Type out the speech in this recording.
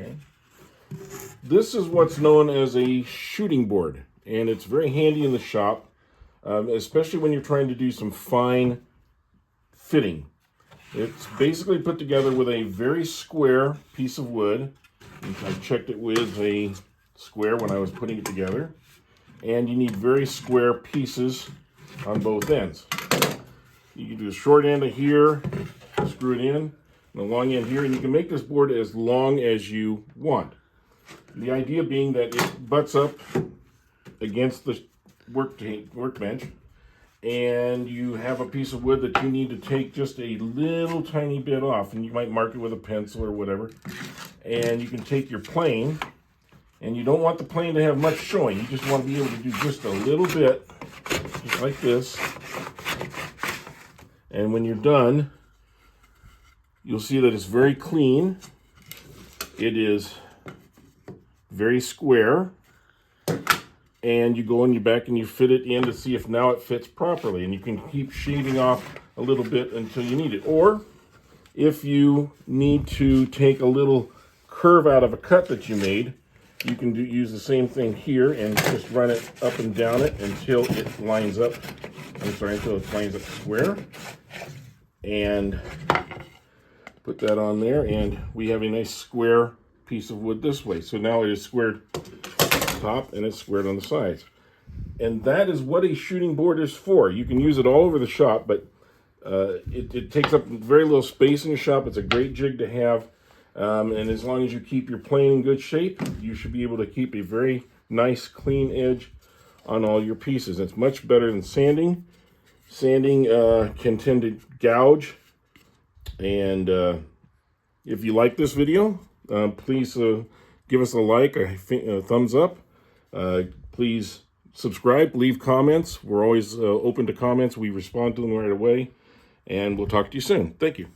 Okay. This is what's known as a shooting board, and it's very handy in the shop, especially when you're trying to do some fine fitting. It's basically put together with a very square piece of wood. I checked it with a square when I was putting it together. And you need very square pieces on both ends. You can do the short end of here, screw it in, and the long end here, and you can make this board as long as you want. The idea being that it butts up against the workbench, and you have a piece of wood that you need to take just a little tiny bit off, and you might mark it with a pencil or whatever. And you can take your plane, and you don't want the plane to have much showing. You just want to be able to do just a little bit, just like this. And when you're done, you'll see that it's very clean. It is very square. And you go in your back and you fit it in to see if now it fits properly. And you can keep shaving off a little bit until you need it. Or if you need to take a little curve out of a cut that you made, you can use the same thing here and just run it up and down it until it lines up. Until it lines up square. And put that on there, and we have a nice square piece of wood this way. So now it is squared top and it's squared on the sides. And that is what a shooting board is for. You can use it all over the shop, but it takes up very little space in your shop. It's a great jig to have. And as long as you keep your plane in good shape, you should be able to keep a very nice clean edge on all your pieces. It's much better than sanding. Sanding can tend to gouge. And if you like this video, please give us a like, a thumbs up. Please subscribe, leave comments. We're always open to comments. We respond to them right away. And we'll talk to you soon. Thank you.